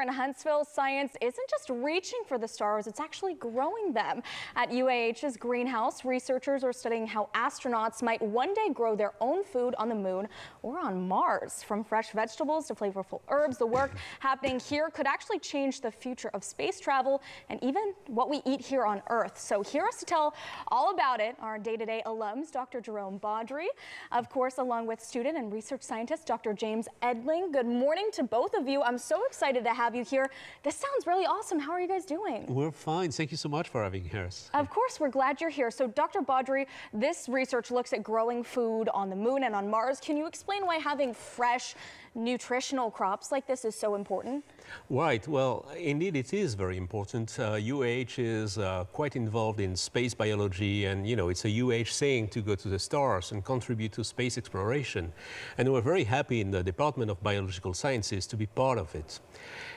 In Huntsville, science isn't just reaching for the stars, it's actually growing them. At UAH's greenhouse, researchers are studying how astronauts might one day grow their own food on the moon or on Mars. From fresh vegetables to flavorful herbs, the work happening here could actually change the future of space travel and even what we eat here on Earth. So here is to tell all about it, our day-to-day alums, Dr. Jerome Baudry, of course, along with student and research scientist Dr. James Edling. Good morning to both of you. I'm so excited to have you here. This sounds really awesome. How are you guys doing? We're fine. Thank you so much for having us. Of course, we're glad you're here. So, Dr. Baudry, this research looks at growing food on the moon and on Mars. Can you explain why having fresh, nutritional crops like this is so important? Right. Well, indeed, it is very important. UAH is quite involved in space biology, and, you know, it's a UAH saying to go to the stars and contribute to space exploration. And we're very happy in the Department of Biological Sciences to be part of it.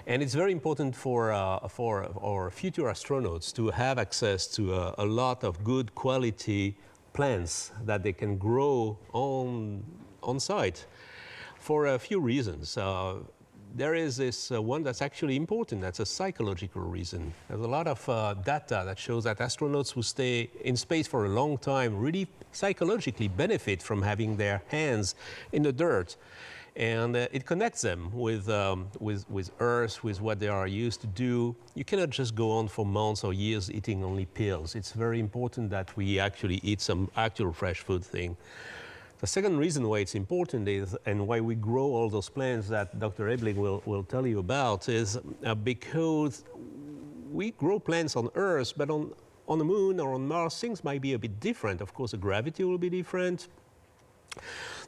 And it's very important for our future astronauts to have access to a lot of good quality plants that they can grow on site for a few reasons. There is this one that's actually important. That's a psychological reason. There's a lot of data that shows that astronauts who stay in space for a long time really psychologically benefit from having their hands in the dirt. And it connects them with Earth, with what they are used to do. You cannot just go on for months or years eating only pills. It's very important that we actually eat some actual fresh food thing. The second reason why it's important is, and why we grow all those plants that Dr. Edling will tell you about, is because we grow plants on Earth, but on the moon or on Mars, things might be a bit different. Of course, the gravity will be different.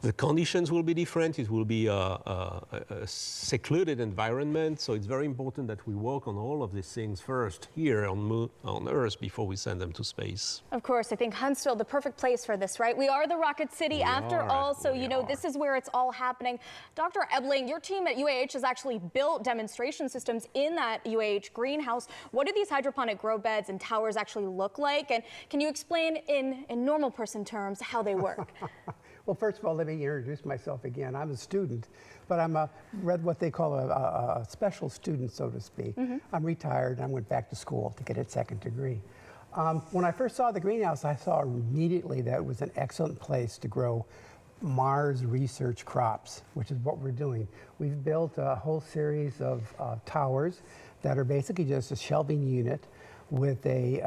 The conditions will be different. It will be a secluded environment. So it's very important that we work on all of these things first here on Earth before we send them to space. Of course, I think Huntsville, the perfect place for this, right? We are the rocket city after all, so you know this is where it's all happening. Dr. Edling, your team at UAH has actually built demonstration systems in that UAH greenhouse. What do these hydroponic grow beds and towers actually look like? And can you explain in normal person terms how they work? Well, first of all, let me introduce myself again. I'm a student, but I'm what they call a special student, so to speak. I'm retired, and I went back to school to get a second degree. When I first saw the greenhouse, I saw immediately that it was an excellent place to grow Mars research crops, which is what we're doing. We've built a whole series of towers that are basically just a shelving unit with a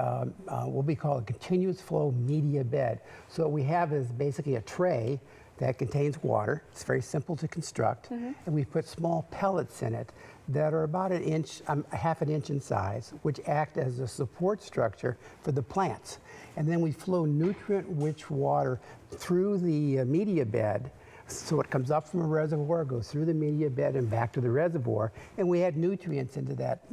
what we call a continuous flow media bed. So what we have is basically a tray that contains water. It's very simple to construct, and we put small pellets in it that are about an inch, half an inch in size, which act as a support structure for the plants. And then we flow nutrient-rich water through the media bed. So it comes up from a reservoir, goes through the media bed and back to the reservoir, and we add nutrients into that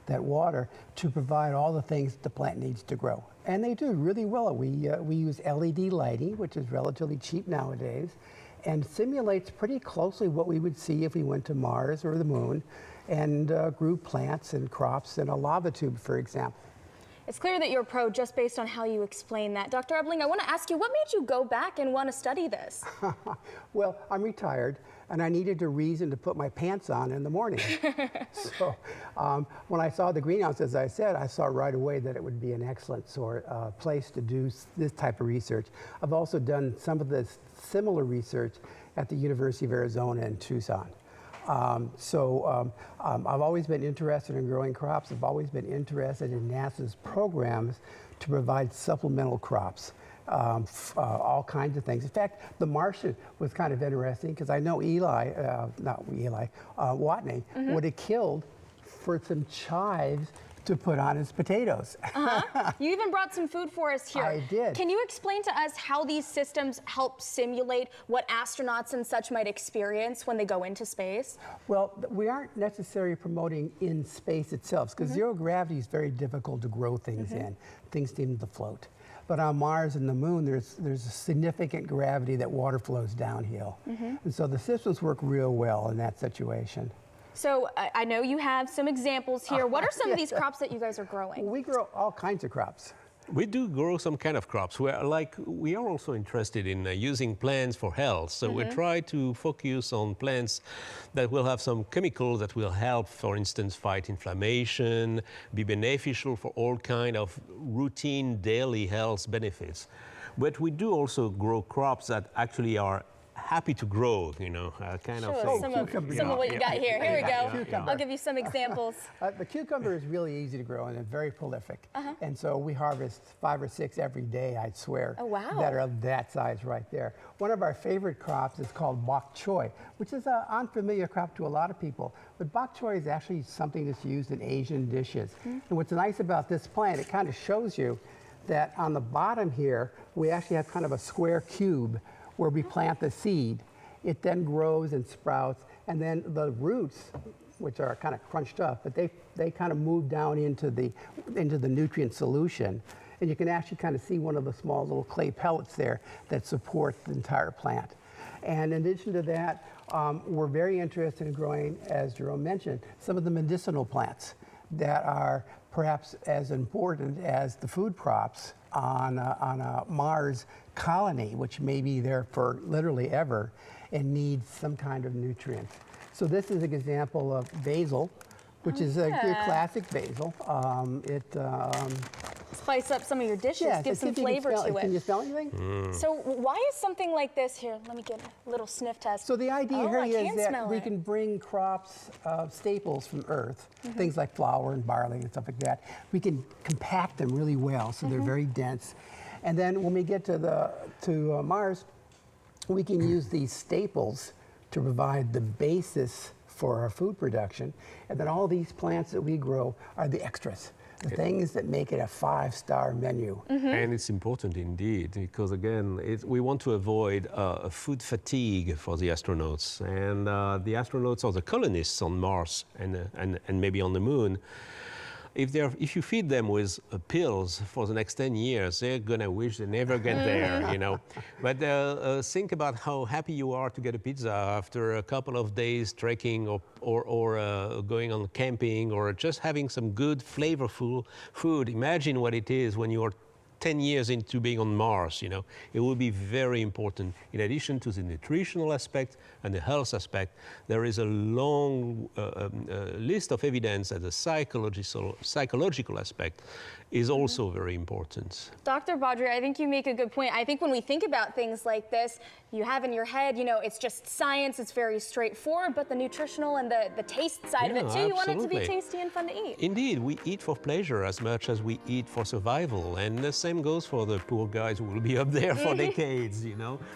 that water to provide all the things the plant needs to grow. And they do really well. We use LED lighting, which is relatively cheap nowadays, and simulates pretty closely what we would see if we went to Mars or the moon and grew plants and crops in a lava tube, for example. It's clear that you're a pro just based on how you explain that. Dr. Edling, I want to ask you, what made you go back and want to study this? Well, I'm retired, and I needed a reason to put my pants on in the morning. So when I saw the greenhouse, as I said, I saw right away that it would be an excellent place to do this type of research. I've also done some of this similar research at the University of Arizona in Tucson. I've always been interested in growing crops. I've always been interested in NASA's programs to provide supplemental crops, all kinds of things. In fact, the Martian was kind of interesting because I know Watney would have killed for some chives to put on his potatoes. You even brought some food for us here. I did. Can you explain to us how these systems help simulate what astronauts and such might experience when they go into space? Well, we aren't necessarily promoting in space itself, because zero gravity is very difficult to grow things in. Things seem to float. But on Mars and the moon, there's a significant gravity that water flows downhill. And so the systems work real well in that situation. So I know you have some examples here. What are some of these crops that you guys are growing? Well, we grow all kinds of crops. We do grow some kind of crops. We are also interested in using plants for health. So we try to focus on plants that will have some chemicals that will help, for instance, fight inflammation, be beneficial for all kind of routine daily health benefits. But we do also grow crops that actually are happy to grow, kind of thing. Some of what you got here. Here we go. I'll give you some examples. The cucumber is really easy to grow and it's very prolific. And so we harvest 5 or 6 every day, I'd swear, oh, wow, that are that size right there. One of our favorite crops is called bok choy, which is an unfamiliar crop to a lot of people. But bok choy is actually something that's used in Asian dishes. And what's nice about this plant, it kind of shows you that on the bottom here, we actually have kind of a square cube where we plant the seed. It then grows and sprouts, and then the roots, which are kind of crunched up, but they kind of move down into the nutrient solution. And you can actually kind of see one of the small little clay pellets there that support the entire plant. And in addition to that, we're very interested in growing, as Jerome mentioned, some of the medicinal plants that are perhaps as important as the food crops on a Mars colony, which may be there for literally ever and needs some kind of nutrient. So this is an example of basil, which is a classic basil. Spice up some of your dishes, give some flavor to it. Can you smell anything? So why is something like this here? Let me get a little sniff test. So the idea here is that we can bring crops, staples from Earth, things like flour and barley and stuff like that. We can compact them really well, so they're very dense. And then when we get to Mars, we can use these staples to provide the basis for our food production. And then all these plants that we grow are the extras, the things that make it a 5-star menu. And it's important indeed, because again, we want to avoid food fatigue for the astronauts. And the astronauts are the colonists on Mars and maybe on the moon. If you feed them with pills for the next 10 years, they're gonna wish they never get there, But think about how happy you are to get a pizza after a couple of days trekking or going on camping or just having some good flavorful food. Imagine what it is when you're 10 years into being on Mars, It will be very important. In addition to the nutritional aspect and the health aspect, there is a long list of evidence that the psychological aspect is also very important. Dr. Baudry, I think you make a good point. I think when we think about things like this, you have in your head, it's just science, it's very straightforward, but the nutritional and the taste side of it too, you want it to be tasty and fun to eat. Indeed, we eat for pleasure as much as we eat for survival, and the same goes for the poor guys who will be up there for decades,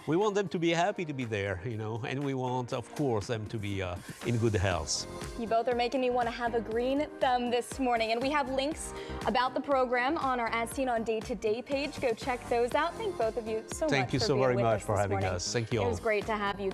We want them to be happy to be there, and we want, of course, them to be in good health. You both are making me want to have a green thumb this morning, and we have links about the program on our As Seen on Day to Day page. Go check those out. Thank both of you so much for being with us this morning. Thank you so very much for having us. Thank you all. It was great to have you.